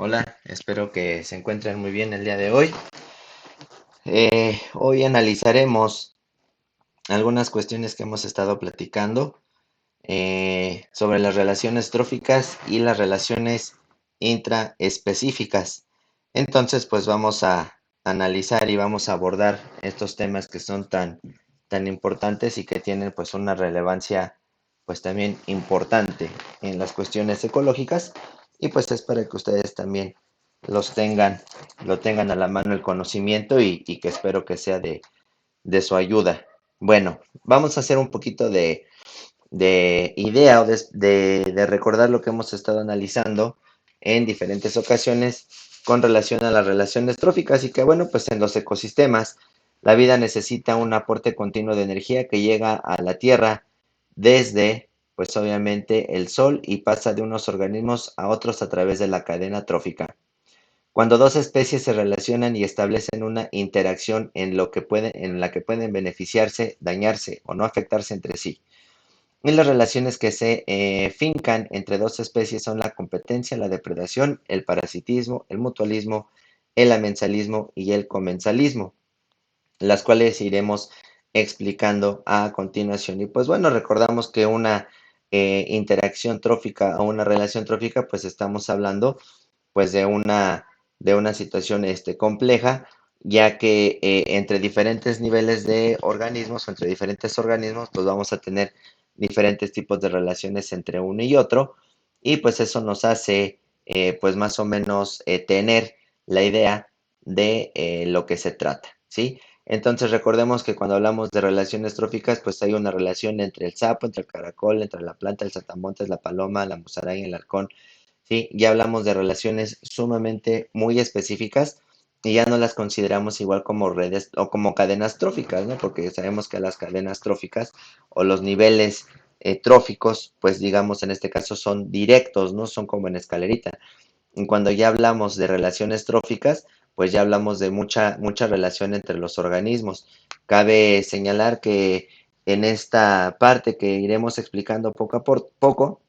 Hola, espero que se encuentren muy bien el día de hoy. Hoy analizaremos algunas cuestiones que hemos estado platicando sobre las relaciones tróficas y las relaciones intraespecíficas. Entonces, pues vamos a analizar y vamos a abordar estos temas que son tan importantes y que tienen pues una relevancia pues también importante en las cuestiones ecológicas y pues es para que ustedes también los tengan, lo tengan a la mano el conocimiento y que espero que sea de su ayuda. Bueno, vamos a hacer un poquito de idea o de recordar lo que hemos estado analizando en diferentes ocasiones con relación a las relaciones tróficas y que bueno, pues en los ecosistemas la vida necesita un aporte continuo de energía que llega a la Tierra desde, pues obviamente, el Sol y pasa de unos organismos a otros a través de la cadena trófica. Cuando dos especies se relacionan y establecen una interacción en la que pueden beneficiarse, dañarse o no afectarse entre sí. Y las relaciones que se fincan entre dos especies son la competencia, la depredación, el parasitismo, el mutualismo, el amensalismo y el comensalismo, las cuales iremos explicando a continuación. Y pues bueno, recordamos que una interacción trófica o una relación trófica, pues estamos hablando pues de una situación compleja, ya que entre diferentes niveles de organismos, entre diferentes organismos, pues vamos a tener diferentes tipos de relaciones entre uno y otro, y pues eso nos hace pues más o menos tener la idea de lo que se trata, ¿sí? Entonces recordemos que cuando hablamos de relaciones tróficas, pues hay una relación entre el sapo, entre el caracol, entre la planta, el saltamontes, la paloma, la musaraña, el halcón, ¿sí? Ya hablamos de relaciones sumamente muy específicas y ya no las consideramos igual como redes o como cadenas tróficas, ¿no? Porque sabemos que las cadenas tróficas o los niveles tróficos, pues digamos en este caso son directos, ¿no? Son como en escalerita. Y cuando ya hablamos de relaciones tróficas, pues ya hablamos de mucha relación entre los organismos. Cabe señalar que en esta parte que iremos explicando poco a poco,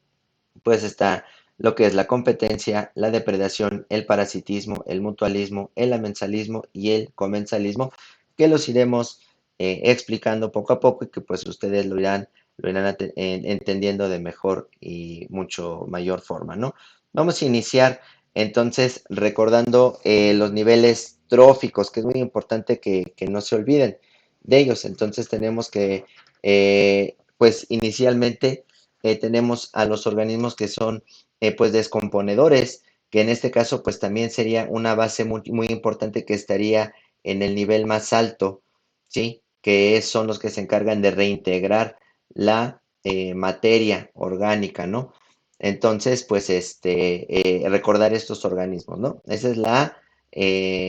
pues está lo que es la competencia, la depredación, el parasitismo, el mutualismo, el amensalismo y el comensalismo, que los iremos explicando poco a poco y que pues ustedes lo irán entendiendo de mejor y mucho mayor forma, ¿no? Vamos a iniciar entonces recordando los niveles tróficos, que es muy importante que no se olviden de ellos. Entonces tenemos que, pues inicialmente, tenemos a los organismos que son pues descomponedores, que en este caso pues también sería una base muy importante que estaría en el nivel más alto, ¿sí? Que son los que se encargan de reintegrar la materia orgánica, ¿no? Entonces, pues recordar estos organismos, ¿no? Esa es la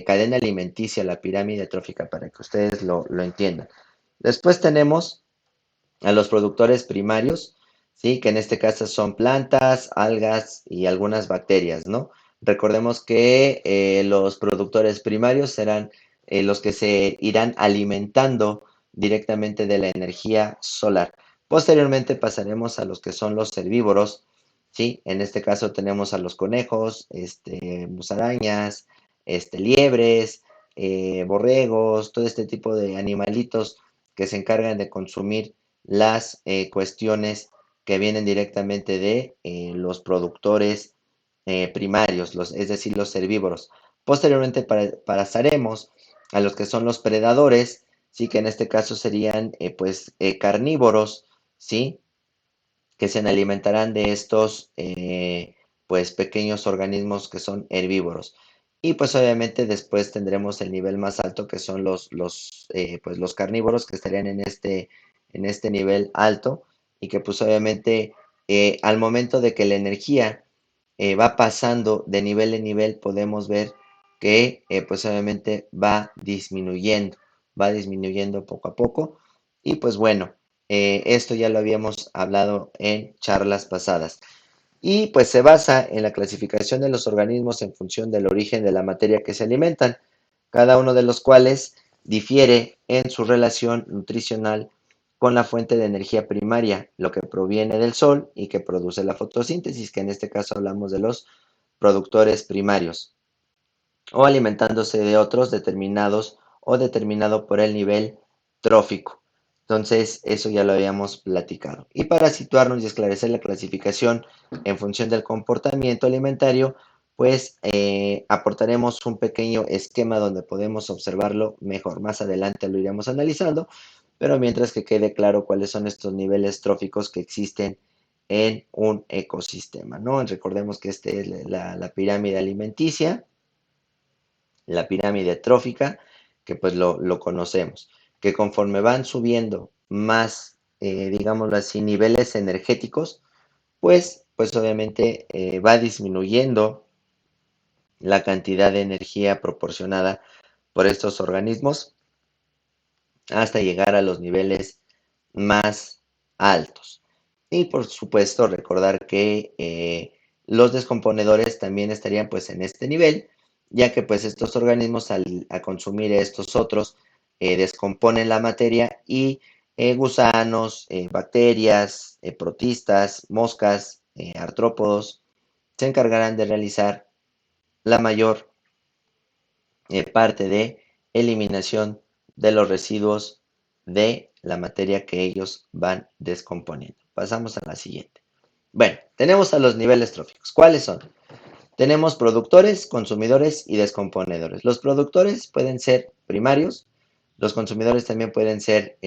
cadena alimenticia, la pirámide trófica, para que ustedes lo entiendan. Después tenemos a los productores primarios, ¿sí? Que en este caso son plantas, algas y algunas bacterias, ¿no? Recordemos que los productores primarios serán los que se irán alimentando directamente de la energía solar. Posteriormente pasaremos a los que son los herbívoros, ¿sí? En este caso tenemos a los conejos, musarañas, liebres, borregos, todo este tipo de animalitos que se encargan de consumir las cuestiones que vienen directamente de los productores primarios, es decir, los herbívoros. Posteriormente pasaremos a los que son los predadores, sí, que en este caso serían carnívoros, sí, que se alimentarán de estos pues pequeños organismos que son herbívoros. Y pues obviamente después tendremos el nivel más alto que son pues los carnívoros que estarían en este nivel alto y que pues obviamente al momento de que la energía va pasando de nivel en nivel podemos ver que pues obviamente va disminuyendo poco a poco y pues bueno, esto ya lo habíamos hablado en charlas pasadas. Y pues se basa en la clasificación de los organismos en función del origen de la materia que se alimentan, cada uno de los cuales difiere en su relación nutricional con la fuente de energía primaria, lo que proviene del sol y que produce la fotosíntesis, que en este caso hablamos de los productores primarios o alimentándose de otros determinados o determinado por el nivel trófico. Entonces, eso ya lo habíamos platicado. Y para situarnos y esclarecer la clasificación en función del comportamiento alimentario, pues aportaremos un pequeño esquema donde podemos observarlo mejor. Más adelante lo iremos analizando, pero mientras que quede claro cuáles son estos niveles tróficos que existen en un ecosistema, ¿no? Recordemos que esta es la pirámide alimenticia, la pirámide trófica, que pues lo conocemos, que conforme van subiendo más, digámoslo así, niveles energéticos, pues obviamente va disminuyendo la cantidad de energía proporcionada por estos organismos hasta llegar a los niveles más altos. Y por supuesto recordar que los descomponedores también estarían pues en este nivel, ya que pues estos organismos a consumir estos otros descomponen la materia y gusanos, bacterias, protistas, moscas, artrópodos se encargarán de realizar la mayor parte de eliminación de los residuos de la materia que ellos van descomponiendo. Pasamos a la siguiente. Bueno, tenemos a los niveles tróficos. ¿Cuáles son? Tenemos productores, consumidores y descomponedores. Los productores pueden ser primarios, los consumidores también pueden ser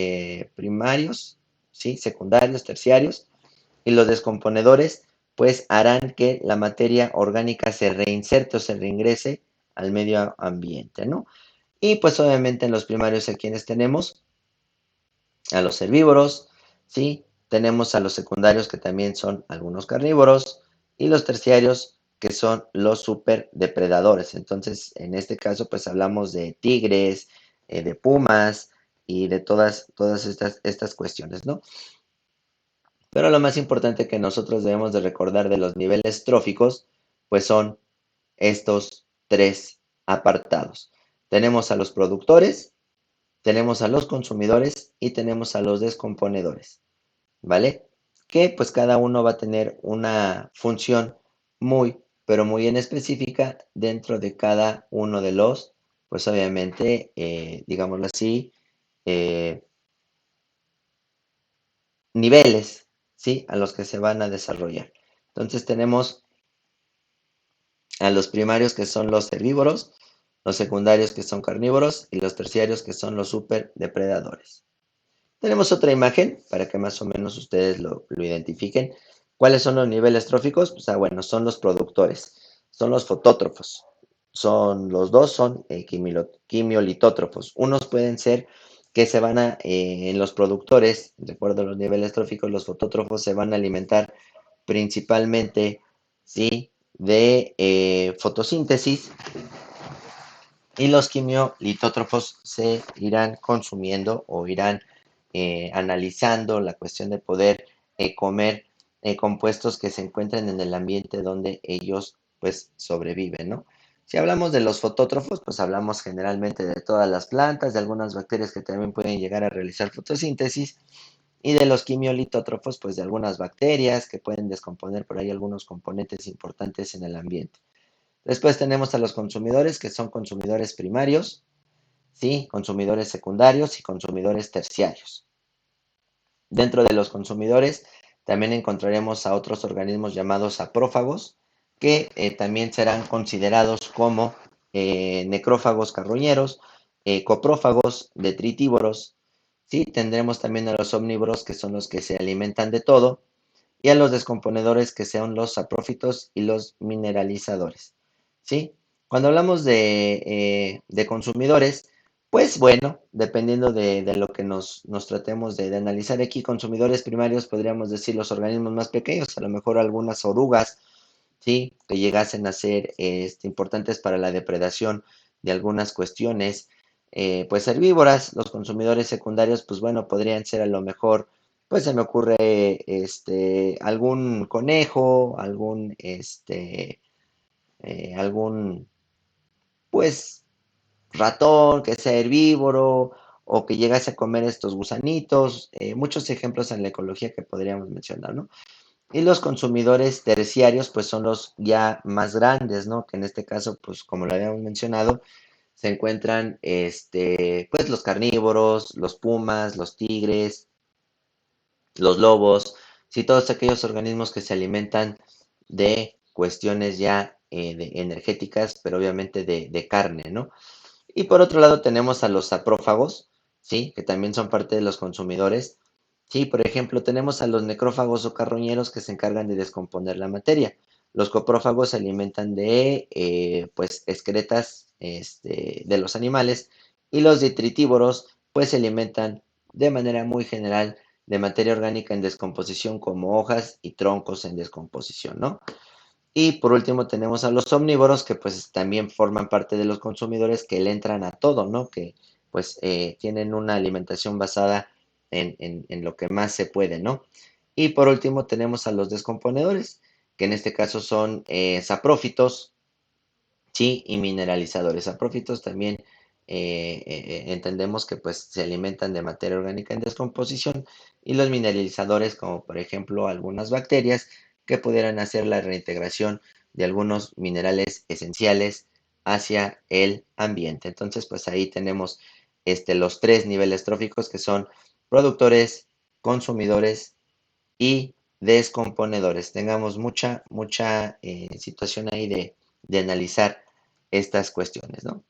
primarios, ¿sí? Secundarios, terciarios, y los descomponedores pues harán que la materia orgánica se reinserte o se reingrese al medio ambiente, ¿no? Y pues obviamente en los primarios a quienes tenemos a los herbívoros, ¿sí? Tenemos a los secundarios que también son algunos carnívoros y los terciarios que son los superdepredadores. Entonces, en este caso, pues hablamos de tigres, de pumas y de todas estas cuestiones, ¿no? Pero lo más importante que nosotros debemos de recordar de los niveles tróficos, pues son estos tres apartados. Tenemos a los productores, tenemos a los consumidores y tenemos a los descomponedores, ¿vale? Que pues cada uno va a tener una función muy, pero muy en específica dentro de cada uno de los, pues obviamente, digámoslo así, eh, niveles, ¿sí? A los que se van a desarrollar. Entonces tenemos a los primarios que son los herbívoros, los secundarios que son carnívoros y los terciarios que son los superdepredadores. Tenemos otra imagen para que más o menos ustedes lo identifiquen. ¿Cuáles son los niveles tróficos? Pues bueno, son los productores, son los fotótrofos. Son los dos, son quimiolitótrofos. Unos pueden ser que se van en los productores, de acuerdo a los niveles tróficos, los fotótrofos se van a alimentar principalmente, ¿sí? De fotosíntesis y los quimiolitótrofos se irán consumiendo o irán analizando la cuestión de poder comer compuestos que se encuentran en el ambiente donde ellos pues sobreviven, ¿no? Si hablamos de los fotótrofos, pues hablamos generalmente de todas las plantas, de algunas bacterias que también pueden llegar a realizar fotosíntesis, y de los quimiolitótrofos, pues de algunas bacterias que pueden descomponer por ahí algunos componentes importantes en el ambiente. Después tenemos a los consumidores, que son consumidores primarios, ¿sí? Consumidores secundarios y consumidores terciarios. Dentro de los consumidores también encontraremos a otros organismos llamados saprófagos, que también serán considerados como necrófagos carroñeros, coprófagos, detritívoros, ¿sí? Tendremos también a los omnívoros, que son los que se alimentan de todo, y a los descomponedores, que son los saprófitos y los mineralizadores, ¿sí? Cuando hablamos de consumidores, pues bueno, dependiendo de lo que nos tratemos de analizar aquí, consumidores primarios podríamos decir los organismos más pequeños, a lo mejor algunas orugas, ¿sí? Que llegasen a ser importantes para la depredación de algunas cuestiones, pues herbívoras. Los consumidores secundarios, pues bueno, podrían ser a lo mejor, pues se me ocurre algún conejo, algún, pues ratón que sea herbívoro o que llegase a comer estos gusanitos, muchos ejemplos en la ecología que podríamos mencionar, ¿no? Y los consumidores terciarios, pues son los ya más grandes, ¿no? Que en este caso, pues como lo habíamos mencionado, se encuentran, pues los carnívoros, los pumas, los tigres, los lobos, sí, todos aquellos organismos que se alimentan de cuestiones ya energéticas, pero obviamente de carne, ¿no? Y por otro lado tenemos a los saprófagos, ¿sí? Que también son parte de los consumidores. Sí, por ejemplo, tenemos a los necrófagos o carroñeros que se encargan de descomponer la materia. Los coprófagos se alimentan de, pues, excretas, de los animales y los detritívoros, pues, se alimentan de manera muy general de materia orgánica en descomposición como hojas y troncos en descomposición, ¿no? Y por último tenemos a los omnívoros que pues también forman parte de los consumidores que le entran a todo, ¿no? Que pues tienen una alimentación basada en lo que más se puede, ¿no? Y por último tenemos a los descomponedores, que en este caso son saprófitos, sí, y mineralizadores. Saprófitos también entendemos que pues se alimentan de materia orgánica en descomposición y los mineralizadores como por ejemplo algunas bacterias que pudieran hacer la reintegración de algunos minerales esenciales hacia el ambiente. Entonces pues ahí tenemos los tres niveles tróficos que son productores, consumidores y descomponedores. Tengamos mucha situación ahí de analizar estas cuestiones, ¿no?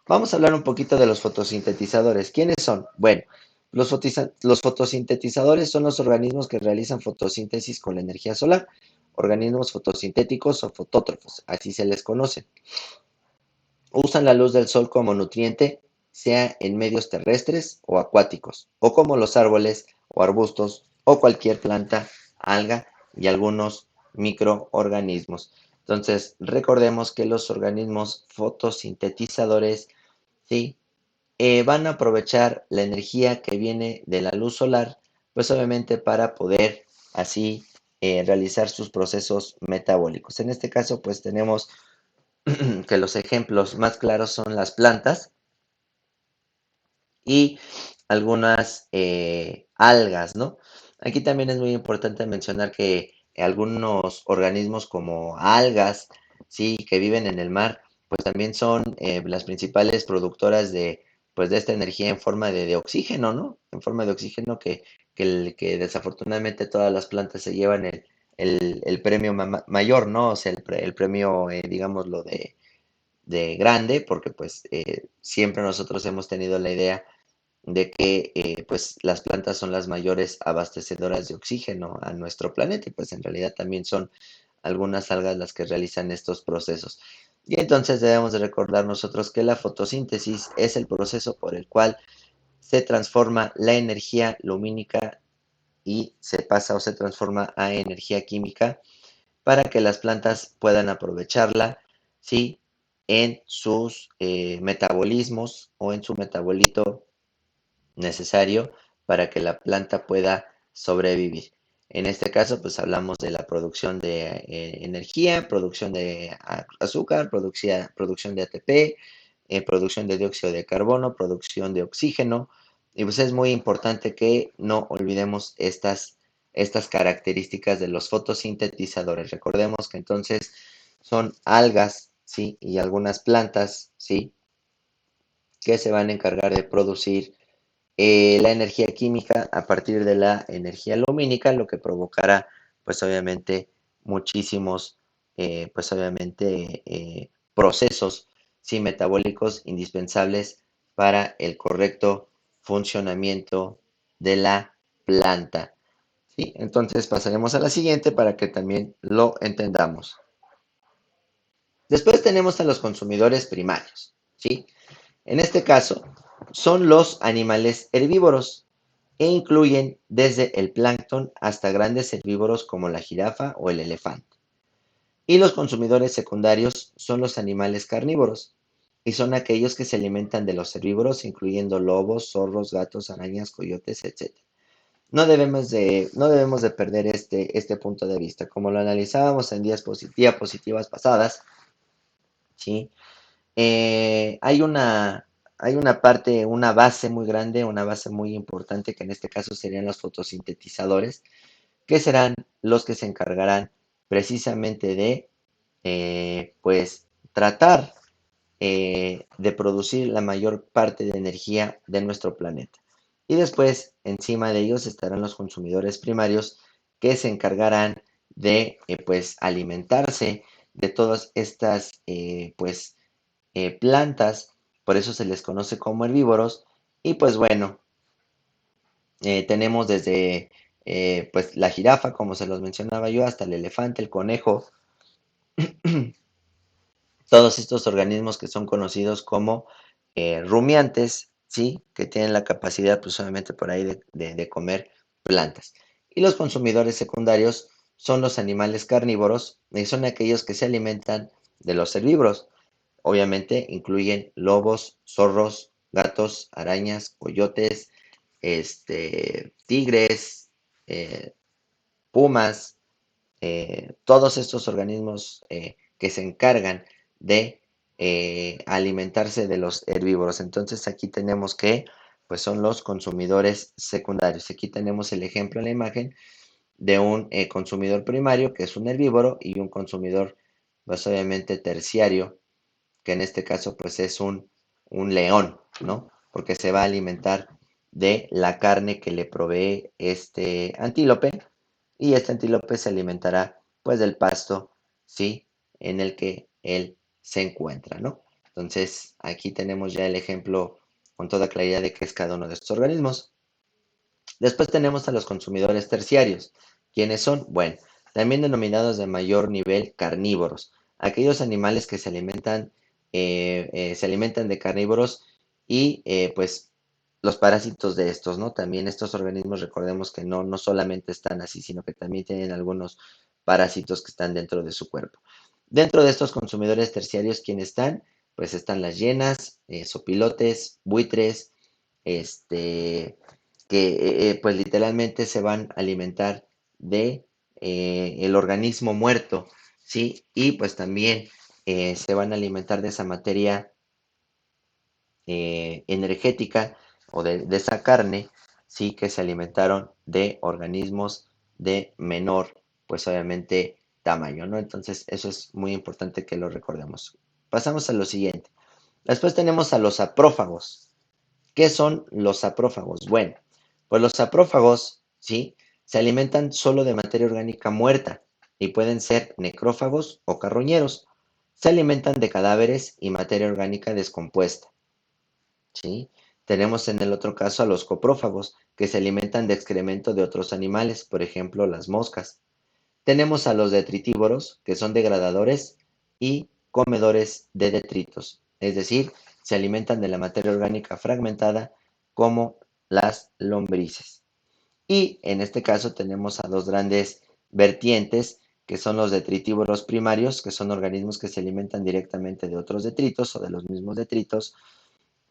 Vamos a hablar un poquito de los fotosintetizadores. ¿Quiénes son? Bueno, los fotosintetizadores son los organismos que realizan fotosíntesis con la energía solar, organismos fotosintéticos o fotótrofos, así se les conoce. Usan la luz del sol como nutriente, sea en medios terrestres o acuáticos, o como los árboles o arbustos o cualquier planta, alga y algunos microorganismos. Entonces, recordemos que los organismos fotosintetizadores, ¿sí? Van a aprovechar la energía que viene de la luz solar, pues obviamente para poder así realizar sus procesos metabólicos. En este caso, pues tenemos que los ejemplos más claros son las plantas y algunas algas, ¿no? Aquí también es muy importante mencionar que algunos organismos como algas, sí, que viven en el mar, pues también son las principales productoras pues, de esta energía en forma de oxígeno, ¿no? En forma de oxígeno que desafortunadamente todas las plantas se llevan el premio mayor, ¿no? O sea, el premio, digámoslo, de grande, porque pues siempre nosotros hemos tenido la idea de que pues las plantas son las mayores abastecedoras de oxígeno a nuestro planeta y pues en realidad también son algunas algas las que realizan estos procesos. Y entonces debemos de recordar nosotros que la fotosíntesis es el proceso por el cual se transforma la energía lumínica y se pasa o se transforma a energía química para que las plantas puedan aprovecharla, ¿sí? En sus metabolismos o en su metabolito necesario para que la planta pueda sobrevivir. En este caso, pues hablamos de la producción de energía, producción de azúcar, producción de ATP, producción de dióxido de carbono, producción de oxígeno. Y pues es muy importante que no olvidemos estas características de los fotosintetizadores. Recordemos que entonces son algas, ¿sí? Y algunas plantas, ¿sí? Que se van a encargar de producir la energía química a partir de la energía lumínica, lo que provocará, pues obviamente, muchísimos, pues obviamente, procesos sí, metabólicos indispensables para el correcto funcionamiento de la planta. ¿Sí? Entonces pasaremos a la siguiente para que también lo entendamos. Después tenemos a los consumidores primarios. ¿Sí? En este caso, son los animales herbívoros e incluyen desde el plancton hasta grandes herbívoros como la jirafa o el elefante. Y los consumidores secundarios son los animales carnívoros y son aquellos que se alimentan de los herbívoros, incluyendo lobos, zorros, gatos, arañas, coyotes, etc. No debemos de perder este punto de vista. Como lo analizábamos en diapositivas pasadas, ¿sí? Hay una parte, una base muy grande, una base muy importante, que en este caso serían los fotosintetizadores, que serán los que se encargarán precisamente de, pues, tratar de producir la mayor parte de energía de nuestro planeta. Y después, encima de ellos estarán los consumidores primarios que se encargarán de, pues, alimentarse de todas estas, pues, plantas, por eso se les conoce como herbívoros. Y pues bueno, tenemos desde pues la jirafa, como se los mencionaba yo, hasta el elefante, el conejo, todos estos organismos que son conocidos como rumiantes, ¿sí? Que tienen la capacidad, pues obviamente por ahí de comer plantas. Y los consumidores secundarios son los animales carnívoros, y son aquellos que se alimentan de los herbívoros. Obviamente incluyen lobos, zorros, gatos, arañas, coyotes, tigres, pumas, todos estos organismos que se encargan de alimentarse de los herbívoros. Entonces aquí tenemos que, pues son los consumidores secundarios. Aquí tenemos el ejemplo en la imagen de un consumidor primario, que es un herbívoro, y un consumidor, pues obviamente terciario, que en este caso pues es un león, ¿no? Porque se va a alimentar de la carne que le provee este antílope, y este antílope se alimentará pues del pasto, ¿sí? En el que él se encuentra, ¿no? Entonces aquí tenemos ya el ejemplo con toda claridad de qué es cada uno de estos organismos. Después tenemos a los consumidores terciarios. ¿Quiénes son? Bueno, también denominados de mayor nivel carnívoros. Aquellos animales que se alimentan de carnívoros y pues los parásitos de estos, ¿no? También estos organismos, recordemos que no solamente están así, sino que también tienen algunos parásitos que están dentro de su cuerpo. Dentro de estos consumidores terciarios, ¿quiénes están? Pues están las hienas, sopilotes, buitres, este, que pues literalmente se van a alimentar de el organismo muerto, ¿sí? Y pues también se van a alimentar de esa materia energética o de esa carne, ¿sí? Que se alimentaron de organismos de menor, pues obviamente, tamaño, ¿no? Entonces eso es muy importante que lo recordemos. Pasamos a lo siguiente. Después tenemos a los saprófagos. ¿Qué son los saprófagos? Bueno, pues los saprófagos, ¿sí? Se alimentan solo de materia orgánica muerta y pueden ser necrófagos o carroñeros. Se alimentan de cadáveres y materia orgánica descompuesta, ¿sí? Tenemos en el otro caso a los coprófagos, que se alimentan de excremento de otros animales, por ejemplo, las moscas. Tenemos a los detritívoros, que son degradadores y comedores de detritos, es decir, se alimentan de la materia orgánica fragmentada como las lombrices. Y en este caso tenemos a dos grandes vertientes, que son los detritívoros primarios, que son organismos que se alimentan directamente de otros detritos o de los mismos detritos,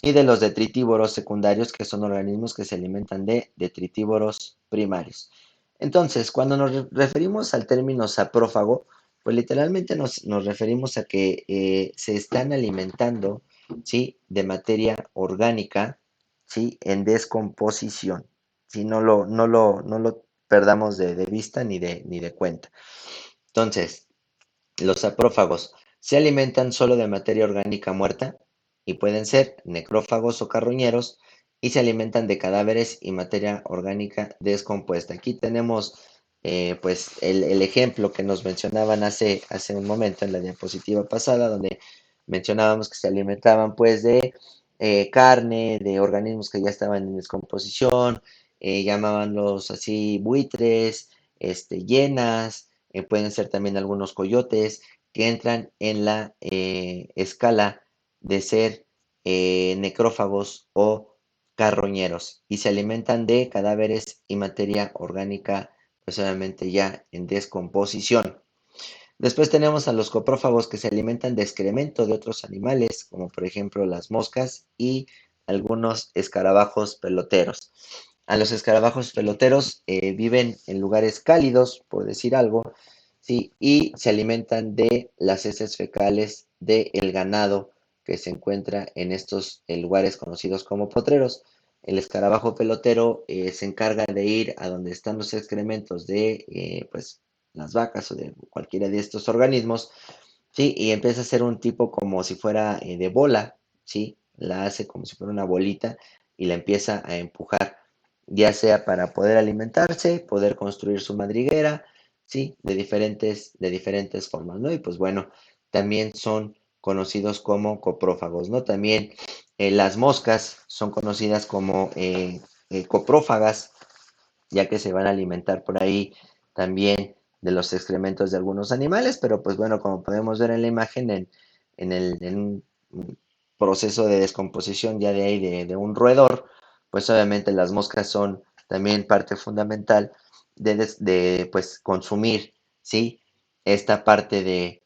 y de los detritívoros secundarios, que son organismos que se alimentan de detritívoros primarios. Entonces, cuando nos referimos al término saprófago, pues literalmente nos referimos a que se están alimentando, ¿sí? De materia orgánica, ¿sí? En descomposición, ¿sí? No lo perdamos de vista ni de cuenta. Entonces, los saprófagos se alimentan solo de materia orgánica muerta y pueden ser necrófagos o carroñeros, y se alimentan de cadáveres y materia orgánica descompuesta. Aquí tenemos pues el ejemplo que nos mencionaban hace un momento en la diapositiva pasada, donde mencionábamos que se alimentaban pues de carne, de organismos que ya estaban en descomposición, llamábanlos así buitres, hienas, pueden ser también algunos coyotes que entran en la escala de ser necrófagos o carroñeros, y se alimentan de cadáveres y materia orgánica, pues obviamente ya en descomposición. Después tenemos a los coprófagos, que se alimentan de excremento de otros animales, como por ejemplo las moscas y algunos escarabajos peloteros. A los escarabajos peloteros viven en lugares cálidos, por decir algo, ¿sí? Y se alimentan de las heces fecales del ganado que se encuentra en estos lugares conocidos como potreros. el escarabajo pelotero se encarga de ir a donde están los excrementos de pues, las vacas o de cualquiera de estos organismos, ¿sí? Y empieza a hacer un tipo como si fuera de bola, ¿sí? La hace como si fuera una bolita y la empieza a empujar, ya sea para poder alimentarse, poder construir su madriguera, ¿sí? De diferentes formas, ¿no? Y pues bueno, también son conocidos como coprófagos, ¿no? También las moscas son conocidas como coprófagas, ya que se van a alimentar por ahí también de los excrementos de algunos animales, pero pues bueno, como podemos ver en la imagen, en un proceso de descomposición ya de ahí de un roedor, pues obviamente las moscas son también parte fundamental de pues consumir, ¿sí? Esta parte de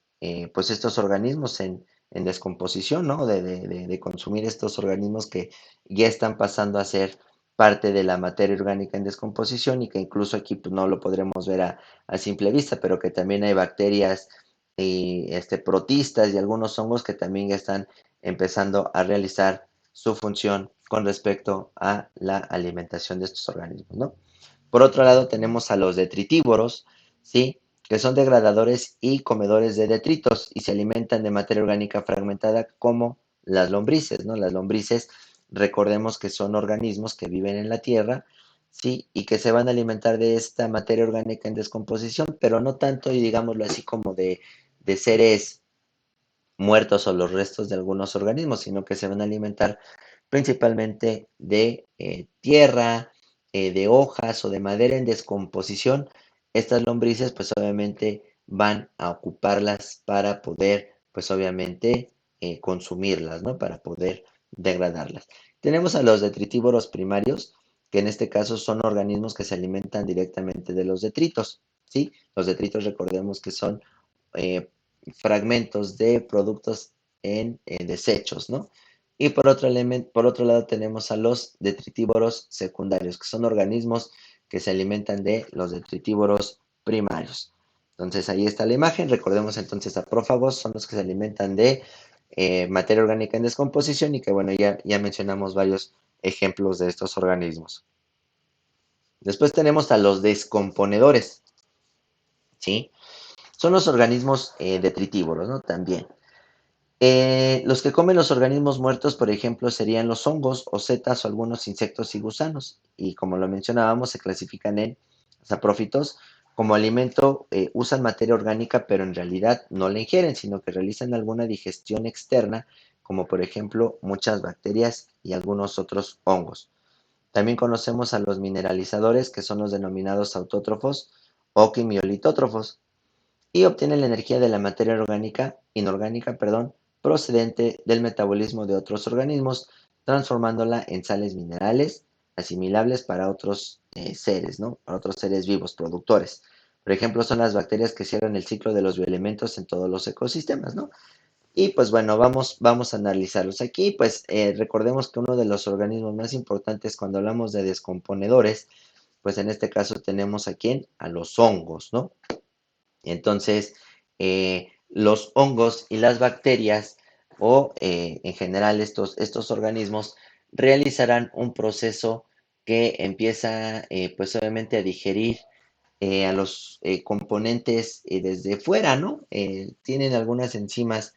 pues estos organismos en descomposición, ¿no? De consumir estos organismos que ya están pasando a ser parte de la materia orgánica en descomposición y que incluso aquí pues, no lo podremos ver a simple vista, pero que también hay bacterias y protistas y algunos hongos que también ya están empezando a realizar su función con respecto a la alimentación de estos organismos, ¿no? Por otro lado tenemos a los detritívoros, ¿sí? Que son degradadores y comedores de detritos y se alimentan de materia orgánica fragmentada como las lombrices, ¿no? Las lombrices, recordemos que son organismos que viven en la tierra, ¿sí? Y que se van a alimentar de esta materia orgánica en descomposición, pero no tanto, y digámoslo así, como de seres muertos o los restos de algunos organismos, sino que se van a alimentar principalmente de tierra, de hojas o de madera en descomposición. Estas lombrices pues obviamente van a ocuparlas para poder pues obviamente consumirlas, ¿no? Para poder degradarlas. Tenemos a los detritívoros primarios, que en este caso son organismos que se alimentan directamente de los detritos, ¿sí? Los detritos recordemos que son eh, fragmentos de productos en desechos, ¿no? Y por otro lado tenemos a los detritívoros secundarios, que son organismos que se alimentan de los detritívoros primarios. Entonces ahí está la imagen. Recordemos entonces a prófagos son los que se alimentan de materia orgánica en descomposición y que bueno, ya mencionamos varios ejemplos de estos organismos. Después tenemos a los descomponedores, ¿sí? Son los organismos detritívoros, ¿no? También. Los que comen los organismos muertos, por ejemplo, serían los hongos o setas o algunos insectos y gusanos. Y como lo mencionábamos, se clasifican en saprófitos. Como alimento usan materia orgánica, pero en realidad no la ingieren, sino que realizan alguna digestión externa, como por ejemplo muchas bacterias y algunos otros hongos. También conocemos a los mineralizadores, que son los denominados autótrofos o quimiolitótrofos y obtienen la energía de la materia inorgánica, perdón, procedente del metabolismo de otros organismos, transformándola en sales minerales asimilables para otros seres, ¿no? Para otros seres vivos, productores. Por ejemplo, son las bacterias que cierran el ciclo de los bioelementos en todos los ecosistemas, ¿no? Y pues bueno, vamos a analizarlos aquí. Pues recordemos que uno de los organismos más importantes cuando hablamos de descomponedores, pues en este caso tenemos a quién, a los hongos, ¿no? Entonces, los hongos y las bacterias o en general estos organismos realizarán un proceso que empieza pues obviamente a digerir a los componentes desde fuera, ¿no? Tienen algunas enzimas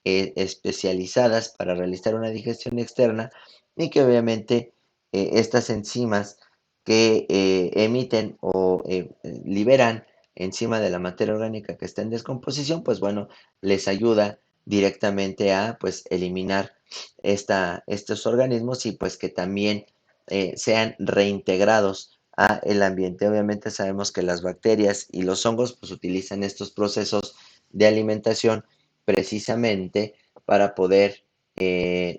especializadas para realizar una digestión externa y que obviamente estas enzimas que emiten o liberan encima de la materia orgánica que está en descomposición, pues bueno, les ayuda directamente a pues eliminar estos organismos y pues que también sean reintegrados a el ambiente. Obviamente sabemos que las bacterias y los hongos pues utilizan estos procesos de alimentación precisamente para poder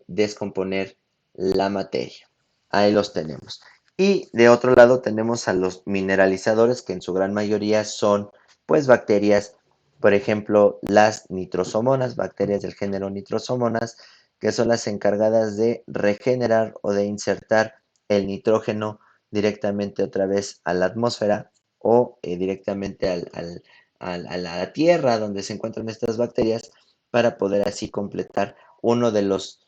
descomponer la materia. Ahí los tenemos. Y de otro lado tenemos a los mineralizadores, que en su gran mayoría son pues bacterias, por ejemplo, las nitrosomonas, bacterias del género nitrosomonas, que son las encargadas de regenerar o de insertar el nitrógeno directamente otra vez a la atmósfera o directamente a la tierra donde se encuentran estas bacterias para poder así completar uno de los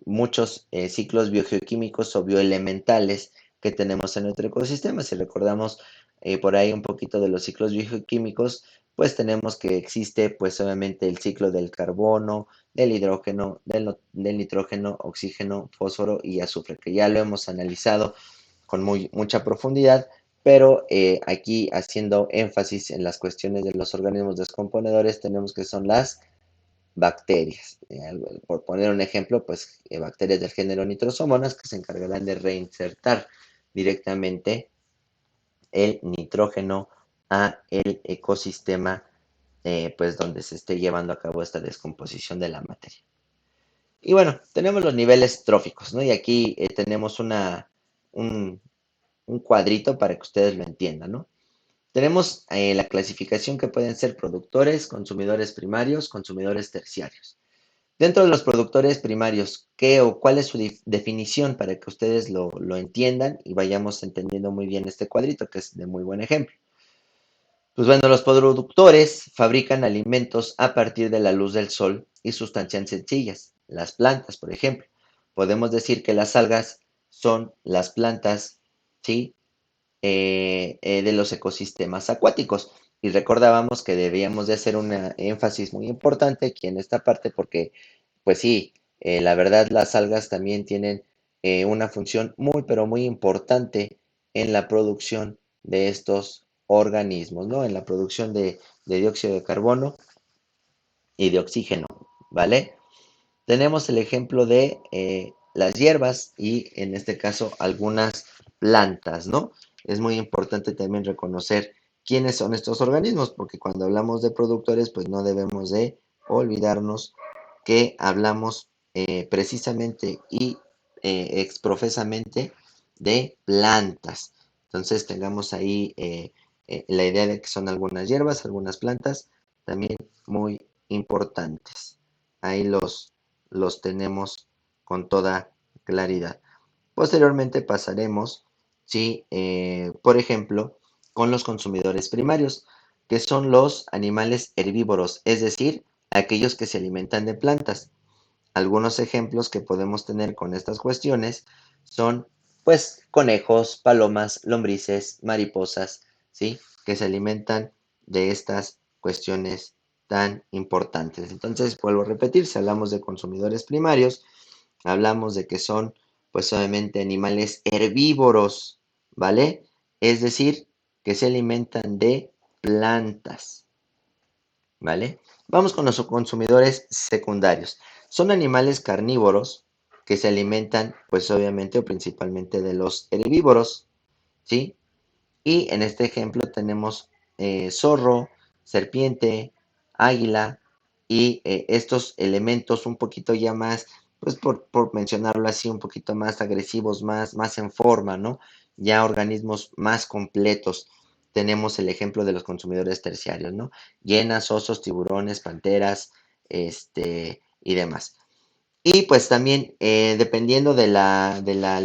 muchos ciclos biogeoquímicos o bioelementales que tenemos en nuestro ecosistema. Si recordamos por ahí un poquito de los ciclos biogeoquímicos, pues tenemos que existe pues obviamente el ciclo del carbono, del hidrógeno, del nitrógeno, oxígeno, fósforo y azufre, que ya lo hemos analizado con mucha profundidad, pero aquí haciendo énfasis en las cuestiones de los organismos descomponedores, tenemos que son las bacterias. Por poner un ejemplo, pues bacterias del género Nitrosomonas que se encargarán de reinsertar directamente el nitrógeno a el ecosistema pues donde se esté llevando a cabo esta descomposición de la materia. Y bueno, tenemos los niveles tróficos, ¿no? Y aquí tenemos un, un cuadrito para que ustedes lo entiendan, ¿no? Tenemos la clasificación que pueden ser productores, consumidores primarios, consumidores terciarios. Dentro de los productores primarios, ¿qué o cuál es su definición para que ustedes lo entiendan y vayamos entendiendo muy bien este cuadrito, que es de muy buen ejemplo? Pues bueno, los productores fabrican alimentos a partir de la luz del sol y sustancias sencillas. Las plantas, por ejemplo. Podemos decir que las algas son las plantas, ¿sí? De los ecosistemas acuáticos. Y recordábamos que debíamos de hacer un énfasis muy importante aquí en esta parte porque, pues sí, la verdad las algas también tienen una función muy, pero muy importante en la producción de estos organismos, ¿no? En la producción de dióxido de carbono y de oxígeno, ¿vale? Tenemos el ejemplo de las hierbas y en este caso algunas plantas, ¿no? Es muy importante también reconocer quiénes son estos organismos, porque cuando hablamos de productores, pues no debemos de olvidarnos que hablamos precisamente y exprofesamente de plantas. Entonces tengamos ahí la idea de que son algunas hierbas, algunas plantas, también muy importantes. Ahí los tenemos con toda claridad. Posteriormente pasaremos, ¿sí? Por ejemplo, con los consumidores primarios, que son los animales herbívoros, es decir, aquellos que se alimentan de plantas. Algunos ejemplos que podemos tener con estas cuestiones son, pues, conejos, palomas, lombrices, mariposas, ¿sí? Que se alimentan de estas cuestiones tan importantes. Entonces, vuelvo a repetir, si hablamos de consumidores primarios, hablamos de que son, pues, obviamente animales herbívoros, ¿vale? Es decir, que se alimentan de plantas. ¿Vale? Vamos con los consumidores secundarios. Son animales carnívoros que se alimentan, pues obviamente o principalmente de los herbívoros, ¿sí? Y en este ejemplo tenemos zorro, serpiente, águila y estos elementos un poquito ya más, pues por mencionarlo así, un poquito más agresivos, más en forma, ¿no? Ya organismos más completos. Tenemos el ejemplo de los consumidores terciarios, ¿no? Hienas, osos, tiburones, panteras, y demás. Y pues también, dependiendo de la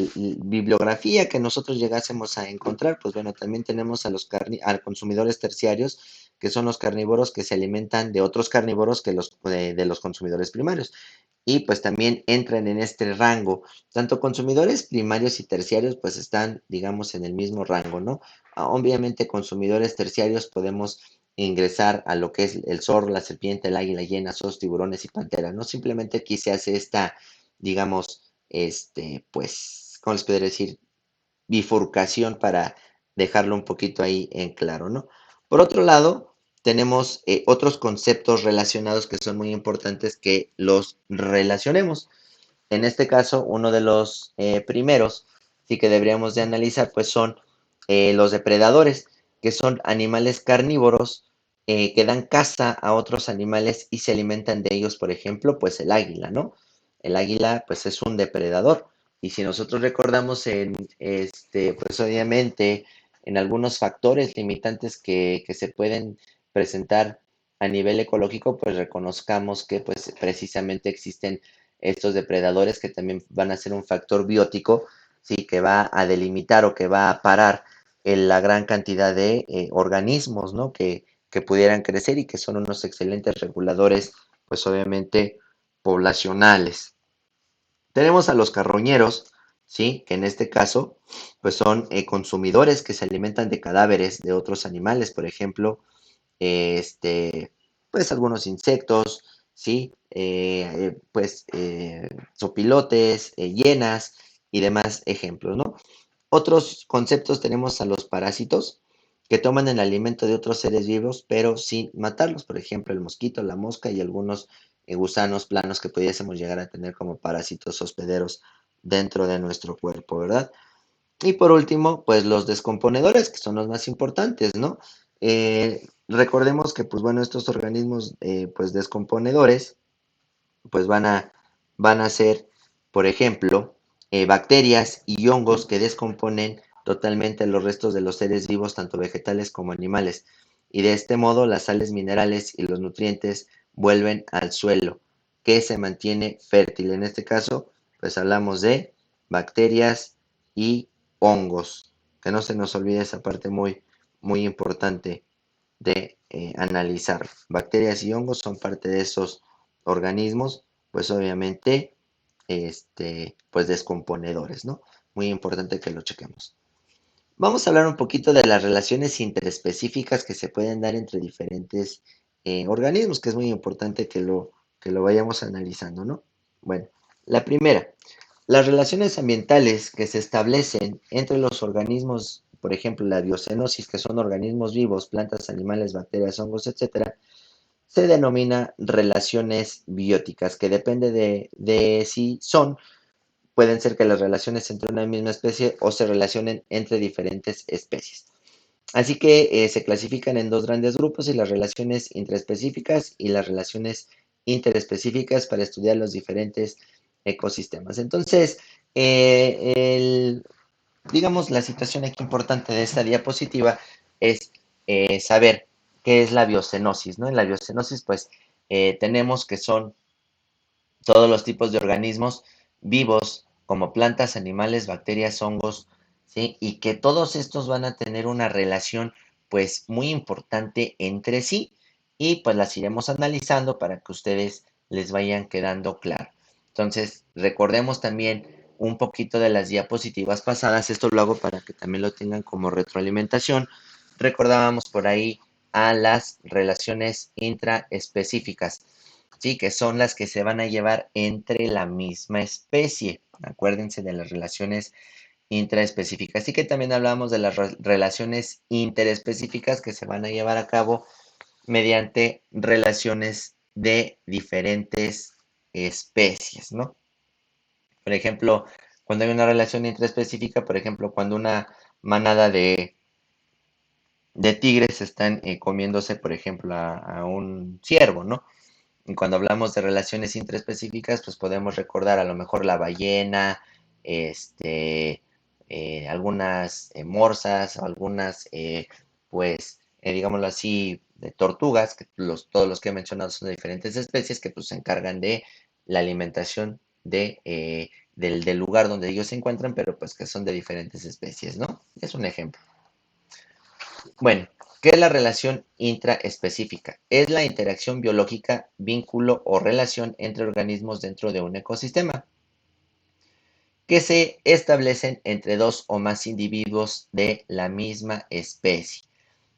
bibliografía que nosotros llegásemos a encontrar, pues bueno, también tenemos a consumidores terciarios, que son los carnívoros que se alimentan de otros carnívoros que de los consumidores primarios. Y pues también entran en este rango. Tanto consumidores primarios y terciarios, pues están, digamos, en el mismo rango, ¿no? Obviamente, consumidores terciarios podemos ingresar a lo que es el zorro, la serpiente, el águila, hienas, osos, tiburones y panteras, ¿no? Simplemente aquí se hace esta, digamos, pues, ¿cómo les podría decir? Bifurcación para dejarlo un poquito ahí en claro, ¿no? Por otro lado, tenemos otros conceptos relacionados que son muy importantes que los relacionemos. En este caso, uno de los primeros, sí que deberíamos de analizar, pues son los depredadores, que son animales carnívoros que dan caza a otros animales y se alimentan de ellos, por ejemplo, pues el águila, ¿no? El águila, pues es un depredador. Y si nosotros recordamos pues obviamente, en algunos factores limitantes que se pueden presentar a nivel ecológico, pues reconozcamos que pues precisamente existen estos depredadores que también van a ser un factor biótico, sí, que va a delimitar o que va a parar la gran cantidad de organismos, ¿no? Que pudieran crecer y que son unos excelentes reguladores, pues obviamente poblacionales. Tenemos a los carroñeros, ¿sí? Que en este caso, pues son consumidores que se alimentan de cadáveres de otros animales, por ejemplo, pues algunos insectos, ¿sí? Zopilotes, hienas y demás ejemplos, ¿no? Otros conceptos tenemos a los parásitos, que toman el alimento de otros seres vivos, pero sin matarlos. Por ejemplo, el mosquito, la mosca y algunos gusanos planos que pudiésemos llegar a tener como parásitos hospederos dentro de nuestro cuerpo, ¿verdad? Y por último, pues los descomponedores, que son los más importantes, ¿no? Recordemos que, pues bueno, estos organismos, pues descomponedores, pues van a ser, por ejemplo, bacterias y hongos que descomponen totalmente los restos de los seres vivos, tanto vegetales como animales. Y de este modo, las sales minerales y los nutrientes vuelven al suelo, que se mantiene fértil. En este caso, pues hablamos de bacterias y hongos. Que no se nos olvide esa parte muy, muy importante de analizar. Bacterias y hongos son parte de esos organismos, pues obviamente, pues descomponedores, ¿no? Muy importante que lo chequemos. Vamos a hablar un poquito de las relaciones interespecíficas que se pueden dar entre diferentes organismos, que es muy importante que lo vayamos analizando, ¿no? Bueno, la primera, las relaciones ambientales que se establecen entre los organismos, por ejemplo, la biocenosis, que son organismos vivos, plantas, animales, bacterias, hongos, etcétera, se denomina relaciones bióticas, que depende de si son, pueden ser que las relaciones entre una misma especie o se relacionen entre diferentes especies. Así que se clasifican en dos grandes grupos y las relaciones intraespecíficas y las relaciones interespecíficas para estudiar los diferentes ecosistemas. Entonces, digamos, la situación aquí importante de esta diapositiva es saber qué es la biocenosis, ¿no? En la biocenosis, pues, tenemos que son todos los tipos de organismos vivos, como plantas, animales, bacterias, hongos, ¿sí? Y que todos estos van a tener una relación, pues, muy importante entre sí, y pues las iremos analizando para que ustedes les vayan quedando claro. Entonces, recordemos también un poquito de las diapositivas pasadas, esto lo hago para que también lo tengan como retroalimentación. Recordábamos por ahí a las relaciones intraespecíficas. Sí, que son las que se van a llevar entre la misma especie. Acuérdense de las relaciones intraespecíficas. Y que también hablamos de las relaciones interespecíficas que se van a llevar a cabo mediante relaciones de diferentes especies, ¿no? Por ejemplo, cuando hay una relación intraespecífica, por ejemplo, cuando una manada de tigres están comiéndose, por ejemplo, a un ciervo, ¿no? Y cuando hablamos de relaciones intraespecíficas, pues podemos recordar a lo mejor la ballena, este, algunas morsas, algunas, digámoslo así, de tortugas, que todos los que he mencionado son de diferentes especies que pues se encargan de la alimentación del lugar donde ellos se encuentran, pero pues que son de diferentes especies, ¿no? Es un ejemplo. Bueno, ¿qué es la relación intraespecífica? Es la interacción biológica, vínculo o relación entre organismos dentro de un ecosistema que se establecen entre dos o más individuos de la misma especie.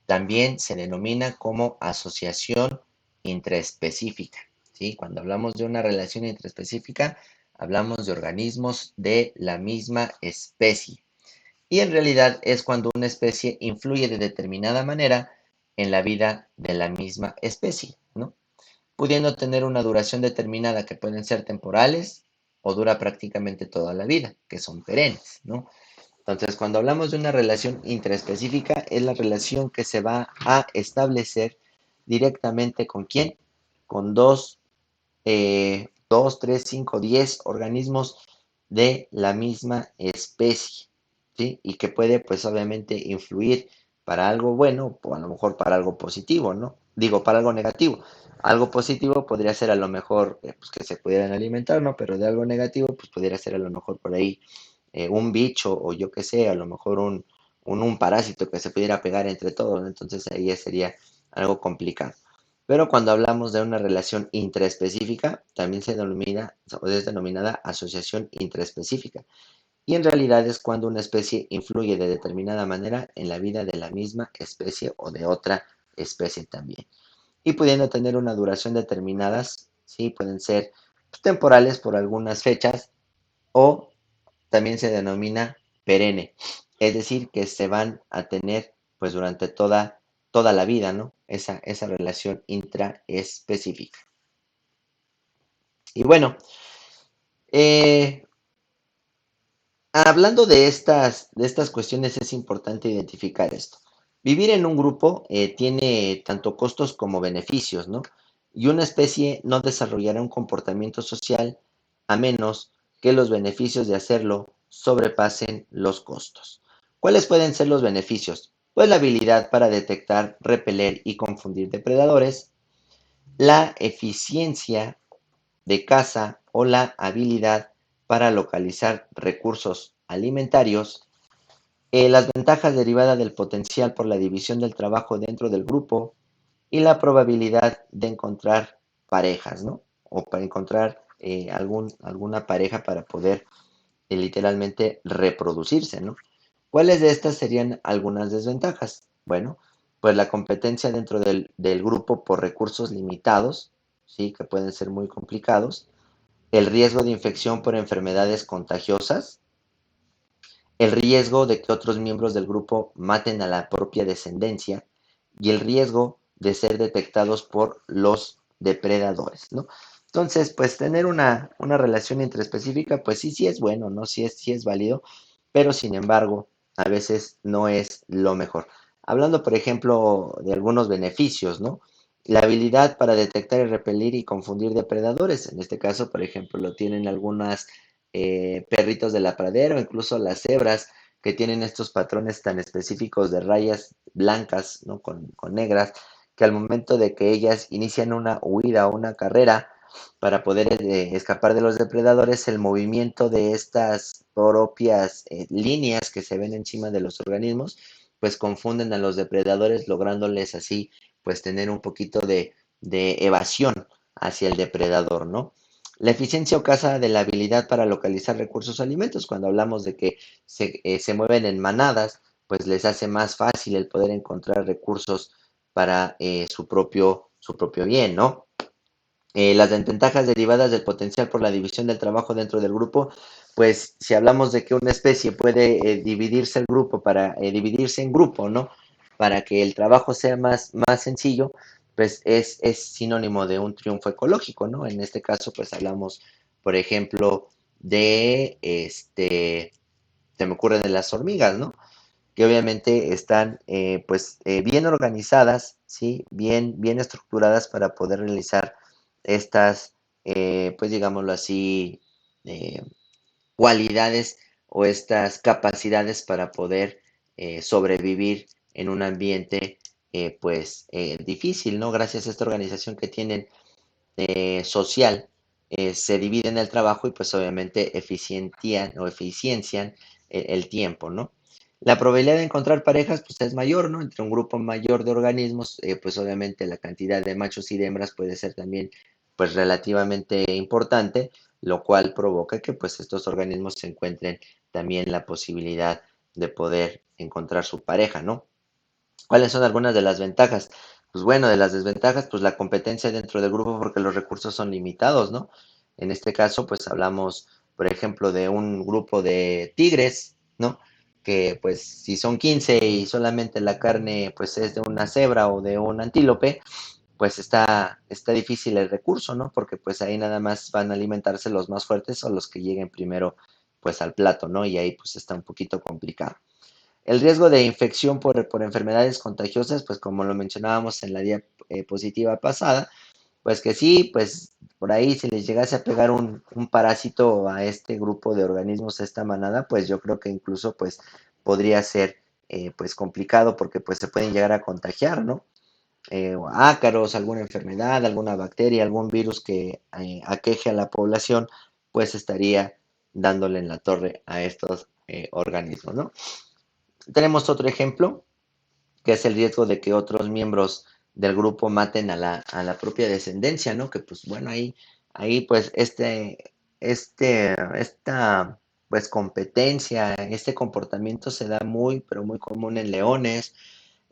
También se denomina como asociación intraespecífica, ¿sí? Cuando hablamos de una relación intraespecífica, hablamos de organismos de la misma especie. Y en realidad es cuando una especie influye de determinada manera en la vida de la misma especie, ¿no? Pudiendo tener una duración determinada que pueden ser temporales o dura prácticamente toda la vida, que son perennes, ¿no? Entonces, cuando hablamos de una relación intraespecífica, es la relación que se va a establecer directamente con quién, con dos, tres, cinco, 10 organismos de la misma especie, ¿sí? Y que puede, pues obviamente, influir para algo bueno o a lo mejor para algo positivo, ¿no? Digo, para algo negativo. Algo positivo podría ser a lo mejor pues que se pudieran alimentar, ¿no? Pero de algo negativo, pues pudiera ser a lo mejor por ahí un bicho o yo qué sé, a lo mejor un parásito que se pudiera pegar entre todos, ¿no? Entonces ahí ya sería algo complicado. Pero cuando hablamos de una relación intraespecífica, también se denomina o es denominada asociación intraespecífica. Y en realidad es cuando una especie influye de determinada manera en la vida de la misma especie o de otra especie también. Y pudiendo tener una duración determinadas, ¿sí? Pueden ser pues, temporales por algunas fechas o también se denomina perenne, es decir, que se van a tener pues durante toda la vida, ¿no? Esa relación intraespecífica. Y bueno, eh, hablando de estas cuestiones es importante identificar esto. Vivir en un grupo tiene tanto costos como beneficios, ¿no? Y una especie no desarrollará un comportamiento social a menos que los beneficios de hacerlo sobrepasen los costos. ¿Cuáles pueden ser los beneficios? Pues la habilidad para detectar, repeler y confundir depredadores, la eficiencia de caza o la habilidad para localizar recursos alimentarios, las ventajas derivadas del potencial por la división del trabajo dentro del grupo y la probabilidad de encontrar parejas, ¿no? O para encontrar alguna pareja para poder literalmente reproducirse, ¿no? ¿Cuáles de estas serían algunas desventajas? Bueno, pues la competencia dentro del grupo por recursos limitados, sí, que pueden ser muy complicados, el riesgo de infección por enfermedades contagiosas, el riesgo de que otros miembros del grupo maten a la propia descendencia y el riesgo de ser detectados por los depredadores, ¿no? Entonces, pues tener una relación intraespecífica, pues sí, sí es bueno, ¿no? Sí es válido, pero sin embargo, a veces no es lo mejor. Hablando, por ejemplo, de algunos beneficios, ¿no? La habilidad para detectar y repelir y confundir depredadores. En este caso, por ejemplo, lo tienen algunas perritos de la pradera o incluso las cebras que tienen estos patrones tan específicos de rayas blancas, ¿no? con negras, que al momento de que ellas inician una huida o una carrera para poder escapar de los depredadores, el movimiento de estas propias líneas que se ven encima de los organismos, pues confunden a los depredadores, lográndoles así, pues tener un poquito de evasión hacia el depredador, ¿no? La eficiencia o caza de la habilidad para localizar recursos o alimentos, cuando hablamos de que se mueven en manadas, pues les hace más fácil el poder encontrar recursos para su propio bien, ¿no? Las desventajas derivadas del potencial por la división del trabajo dentro del grupo, pues si hablamos de que una especie puede dividirse el grupo para dividirse en grupo, ¿no? Para que el trabajo sea más sencillo, pues es sinónimo de un triunfo ecológico, ¿no? En este caso, pues hablamos, por ejemplo, se me ocurre de las hormigas, ¿no? Que obviamente están pues bien organizadas, ¿sí? Bien estructuradas para poder realizar estas, pues digámoslo así, eh, cualidades o estas capacidades para poder sobrevivir en un ambiente pues difícil, ¿no? Gracias a esta organización que tienen social, se dividen el trabajo y pues obviamente eficiencian el tiempo, ¿no? La probabilidad de encontrar parejas pues es mayor, ¿no? Entre un grupo mayor de organismos, pues obviamente la cantidad de machos y de hembras puede ser también pues relativamente importante, lo cual provoca que pues estos organismos se encuentren también la posibilidad de poder encontrar su pareja, ¿no? ¿Cuáles son algunas de las ventajas? Pues bueno, de las desventajas, pues la competencia dentro del grupo porque los recursos son limitados, ¿no? En este caso, pues hablamos, por ejemplo, de un grupo de tigres, ¿no? Que pues si son 15 y solamente la carne pues es de una cebra o de un antílope, pues está difícil el recurso, ¿no? Porque pues ahí nada más van a alimentarse los más fuertes o los que lleguen primero pues al plato, ¿no? Y ahí pues está un poquito complicado. El riesgo de infección por enfermedades contagiosas, pues como lo mencionábamos en la diapositiva pasada, pues que sí, pues por ahí si les llegase a pegar un parásito a este grupo de organismos, a esta manada, pues yo creo que incluso pues podría ser pues complicado porque pues se pueden llegar a contagiar, ¿no? Ácaros, alguna enfermedad, alguna bacteria, algún virus que aqueje a la población, pues estaría dándole en la torre a estos organismos, ¿no? Tenemos otro ejemplo, que es el riesgo de que otros miembros del grupo maten a la propia descendencia, ¿no? Que pues bueno, ahí pues esta pues competencia, este comportamiento se da muy, pero muy común en leones,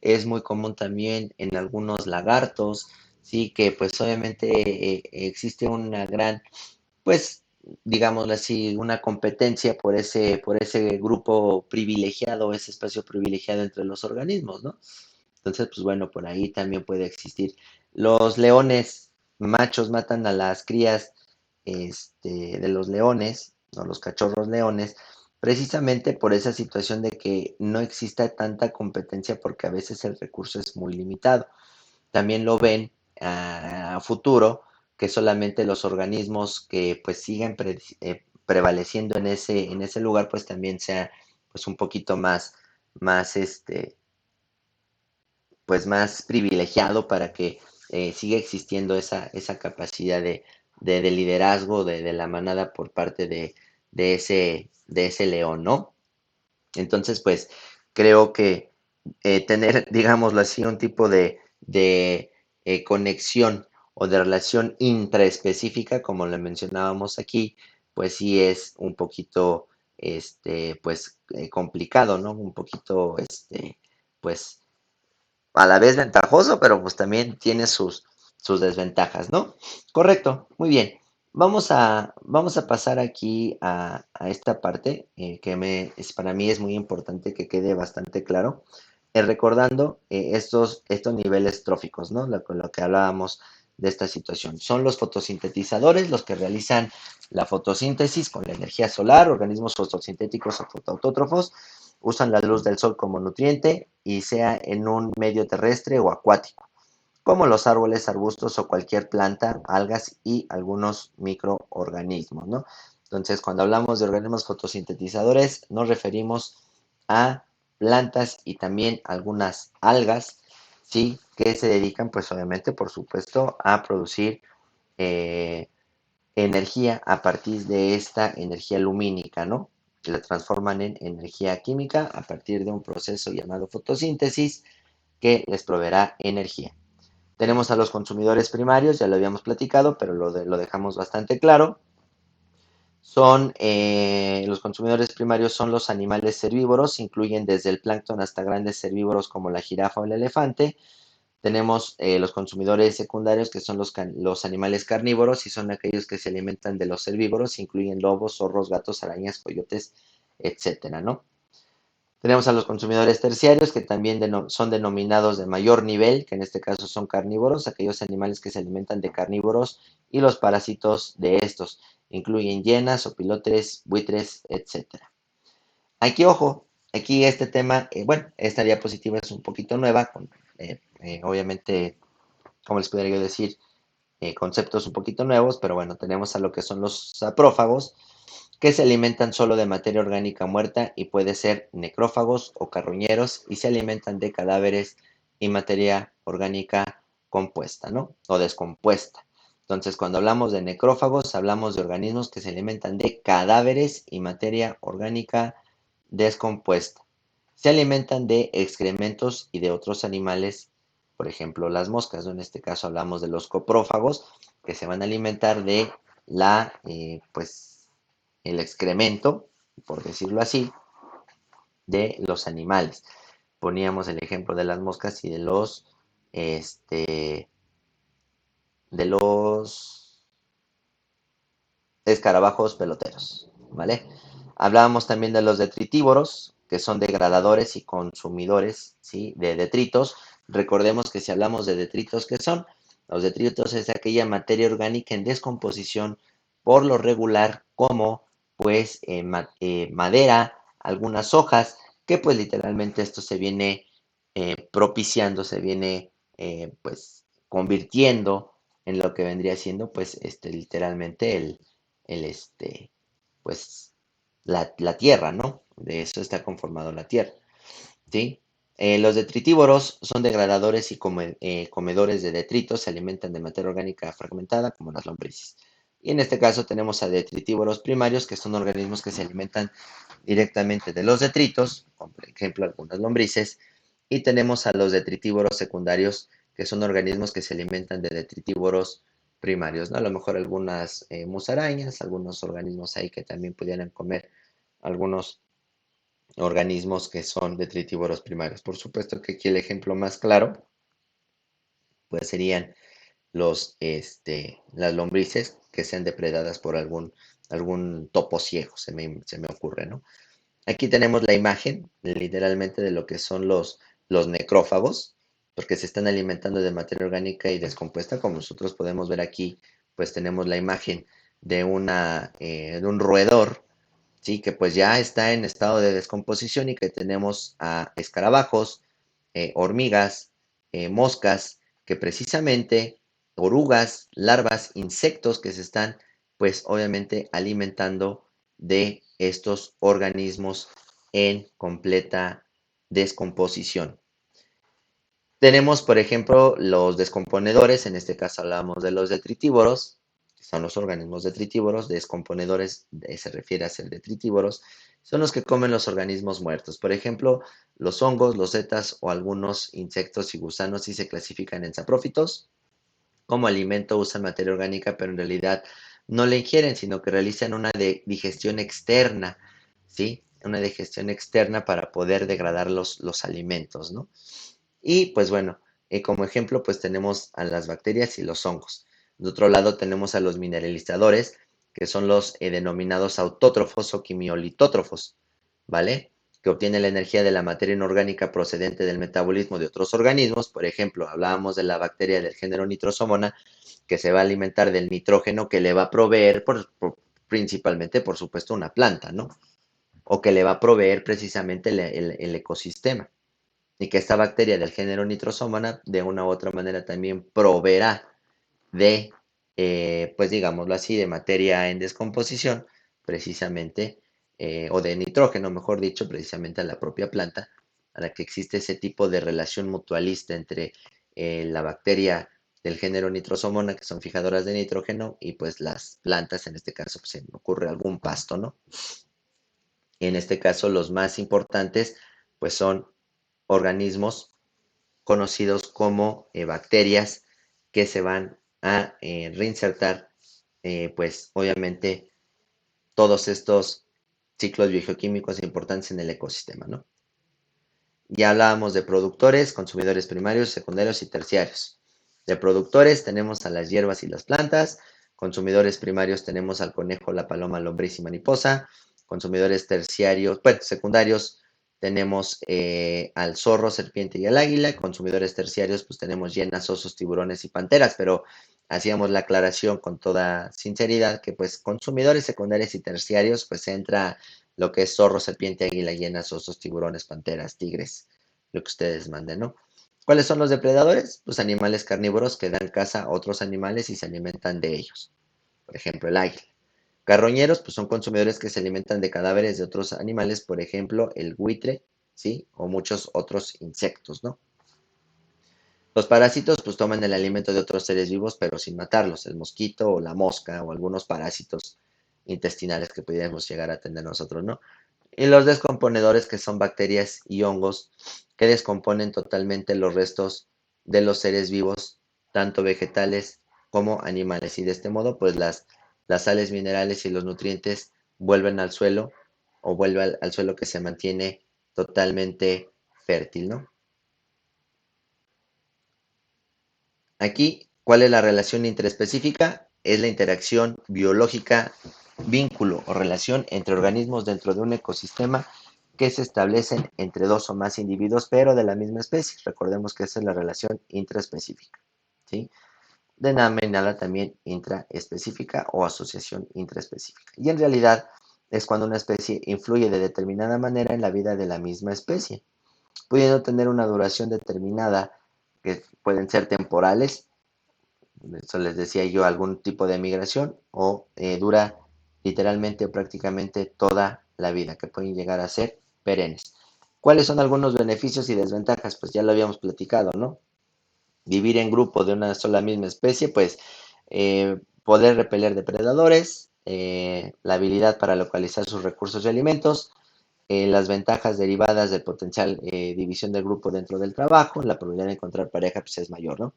es muy común también en algunos lagartos, sí, que pues obviamente existe una gran, pues, digámoslo así, una competencia por ese grupo privilegiado, ese espacio privilegiado entre los organismos, ¿no? Entonces, pues bueno, por ahí también puede existir. Los leones machos matan a las crías de los leones, o los cachorros leones, precisamente por esa situación de que no exista tanta competencia porque a veces el recurso es muy limitado. También lo ven a futuro que solamente los organismos que pues sigan prevaleciendo en ese lugar pues también sea pues un poquito más pues más privilegiado para que siga existiendo esa capacidad de liderazgo de la manada por parte de ese león, ¿no? Entonces, pues creo que tener, digámoslo así, un tipo de conexión o de relación intraespecífica, como le mencionábamos aquí, pues sí es un poquito, pues complicado, ¿no? Un poquito, pues a la vez ventajoso, pero pues también tiene sus desventajas, ¿no? Correcto, muy bien. Vamos a pasar aquí a esta parte para mí es muy importante que quede bastante claro, recordando estos niveles tróficos, ¿no? Lo que hablábamos de esta situación. Son los fotosintetizadores los que realizan la fotosíntesis con la energía solar, organismos fotosintéticos o fotoautótrofos, usan la luz del sol como nutriente y sea en un medio terrestre o acuático, como los árboles, arbustos o cualquier planta, algas y algunos microorganismos, ¿no? Entonces, cuando hablamos de organismos fotosintetizadores, nos referimos a plantas y también algunas algas, ¿sí? Que se dedican, pues obviamente, por supuesto, a producir eh, energía a partir de esta energía lumínica, ¿no? La transforman en energía química a partir de un proceso llamado fotosíntesis que les proveerá energía. Tenemos a los consumidores primarios, ya lo habíamos platicado, pero lo dejamos bastante claro. Los consumidores primarios son los animales herbívoros, incluyen desde el plancton hasta grandes herbívoros como la jirafa o el elefante. Tenemos los consumidores secundarios, que son los animales carnívoros y son aquellos que se alimentan de los herbívoros, incluyen lobos, zorros, gatos, arañas, coyotes, etcétera, ¿no? Tenemos a los consumidores terciarios, que también son denominados de mayor nivel, que en este caso son carnívoros, aquellos animales que se alimentan de carnívoros y los parásitos de estos, incluyen hienas, opilotes, buitres, etcétera. Aquí, ojo, aquí este tema, bueno, esta diapositiva es un poquito nueva, obviamente, como les podría yo decir, conceptos un poquito nuevos, pero bueno, tenemos a lo que son los saprófagos, que se alimentan solo de materia orgánica muerta y puede ser necrófagos o carroñeros y se alimentan de cadáveres y materia orgánica compuesta, ¿no? O descompuesta. Entonces, cuando hablamos de necrófagos, hablamos de organismos que se alimentan de cadáveres y materia orgánica descompuesta. Se alimentan de excrementos y de otros animales, por ejemplo, las moscas, ¿no? En este caso hablamos de los coprófagos, que se van a alimentar de pues, el excremento, por decirlo así, de los animales. Poníamos el ejemplo de las moscas y este, de los escarabajos peloteros, ¿vale? Hablábamos también de los detritívoros, que son degradadores y consumidores, ¿sí? De detritos. Recordemos que si hablamos de detritos, ¿qué son? Los detritos es aquella materia orgánica en descomposición, por lo regular, como pues madera, algunas hojas, que pues literalmente esto se viene propiciando, se viene pues convirtiendo en lo que vendría siendo pues literalmente el pues la tierra, ¿no? De eso está conformado la tierra, ¿sí? Los detritívoros son degradadores y comedores de detritos, se alimentan de materia orgánica fragmentada como las lombrices. Y en este caso tenemos a detritívoros primarios, que son organismos que se alimentan directamente de los detritos, como por ejemplo algunas lombrices, y tenemos a los detritívoros secundarios, que son organismos que se alimentan de detritívoros primarios, ¿no? A lo mejor algunas musarañas, algunos organismos ahí que también pudieran comer algunos organismos que son detritívoros primarios. Por supuesto que aquí el ejemplo más claro, pues serían las lombrices que sean depredadas por algún topo ciego, se me ocurre, ¿no? Aquí tenemos la imagen, literalmente, de lo que son los necrófagos, porque se están alimentando de materia orgánica y descompuesta. Como nosotros podemos ver aquí, pues tenemos la imagen de un roedor, ¿sí? Que pues ya está en estado de descomposición y que tenemos a escarabajos, hormigas, moscas, que precisamente, orugas, larvas, insectos que se están, pues obviamente, alimentando de estos organismos en completa descomposición. Tenemos, por ejemplo, los descomponedores, en este caso hablamos de los detritívoros, que son los organismos detritívoros, descomponedores se refiere a ser detritívoros, son los que comen los organismos muertos. Por ejemplo, los hongos, los setas o algunos insectos y gusanos sí se clasifican en saprófitos. Como alimento usan materia orgánica, pero en realidad no la ingieren, sino que realizan una digestión externa, ¿sí? Una digestión externa para poder degradar los alimentos, ¿no? Y pues bueno, como ejemplo, pues tenemos a las bacterias y los hongos. De otro lado tenemos a los mineralizadores, que son los denominados autótrofos o quimiolitótrofos, ¿vale? Que obtienen la energía de la materia inorgánica procedente del metabolismo de otros organismos. Por ejemplo, hablábamos de la bacteria del género Nitrosomona, que se va a alimentar del nitrógeno que le va a proveer principalmente, por supuesto, una planta, ¿no? O que le va a proveer precisamente el ecosistema y que esta bacteria del género Nitrosomana de una u otra manera también proveerá de, pues digámoslo así, de materia en descomposición, precisamente, o de nitrógeno, mejor dicho, precisamente a la propia planta, a la que existe ese tipo de relación mutualista entre la bacteria del género Nitrosomona, que son fijadoras de nitrógeno, y pues las plantas, en este caso, pues se me ocurre algún pasto, ¿no? En este caso, los más importantes, pues son organismos conocidos como bacterias que se van a reinsertar, pues obviamente todos estos ciclos biogeoquímicos importantes en el ecosistema, ¿no? Ya hablábamos de productores, consumidores primarios, secundarios y terciarios. De productores tenemos a las hierbas y las plantas, consumidores primarios tenemos al conejo, la paloma, lombriz y mariposa, consumidores terciarios, bueno, secundarios tenemos al zorro, serpiente y al águila, consumidores terciarios pues tenemos hienas, osos, tiburones y panteras, pero hacíamos la aclaración con toda sinceridad que pues consumidores secundarios y terciarios pues entra lo que es zorro, serpiente, águila, hienas, osos, tiburones, panteras, tigres, lo que ustedes manden, ¿no? ¿Cuáles son los depredadores? Pues animales carnívoros que dan caza a otros animales y se alimentan de ellos. Por ejemplo, el águila. Carroñeros, pues son consumidores que se alimentan de cadáveres de otros animales, por ejemplo, el buitre, ¿sí? O muchos otros insectos, ¿no? Los parásitos, pues toman el alimento de otros seres vivos, pero sin matarlos, el mosquito o la mosca o algunos parásitos intestinales que pudiéramos llegar a tener nosotros, ¿no? Y los descomponedores, que son bacterias y hongos que descomponen totalmente los restos de los seres vivos, tanto vegetales como animales. Y de este modo, pues las sales minerales y los nutrientes vuelven al suelo o vuelve al suelo que se mantiene totalmente fértil, ¿no? Aquí, ¿cuál es la relación interespecífica? Es la interacción biológica, vínculo o relación entre organismos dentro de un ecosistema que se establecen entre dos o más individuos, pero de la misma especie. Recordemos que esa es la relación intraespecífica, ¿sí? Denominada también intraespecífica o asociación intraespecífica. Y en realidad es cuando una especie influye de determinada manera en la vida de la misma especie, pudiendo tener una duración determinada que pueden ser temporales, eso les decía yo, algún tipo de migración o dura literalmente o prácticamente toda la vida, que pueden llegar a ser perennes. ¿Cuáles son algunos beneficios y desventajas? Pues ya lo habíamos platicado, ¿no? Vivir en grupo de una sola misma especie, pues poder repeler depredadores, la habilidad para localizar sus recursos y alimentos, las ventajas derivadas del potencial división del grupo dentro del trabajo, la probabilidad de encontrar pareja pues, es mayor, ¿no?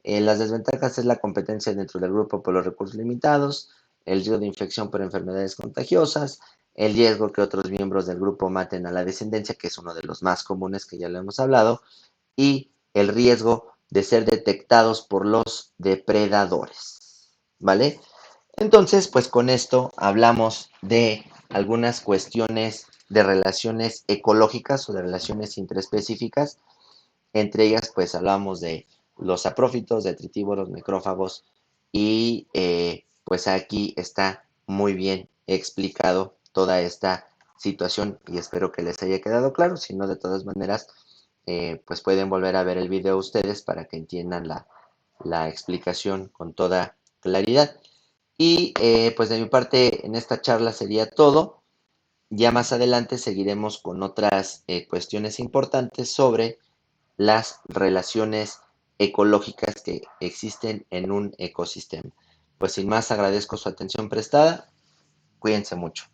Las desventajas es la competencia dentro del grupo por los recursos limitados, el riesgo de infección por enfermedades contagiosas, el riesgo que otros miembros del grupo maten a la descendencia, que es uno de los más comunes que ya lo hemos hablado, y el riesgo de ser detectados por los depredadores, ¿vale? Entonces, pues con esto hablamos de algunas cuestiones de relaciones ecológicas o de relaciones interespecíficas. Entre ellas, pues hablamos de los saprófitos, detritívoros, necrófagos y pues aquí está muy bien explicado toda esta situación y espero que les haya quedado claro. Si no, de todas maneras, pues pueden volver a ver el video ustedes para que entiendan la explicación con toda claridad. Y pues de mi parte en esta charla sería todo. Ya más adelante seguiremos con otras cuestiones importantes sobre las relaciones ecológicas que existen en un ecosistema. Pues sin más agradezco su atención prestada. Cuídense mucho.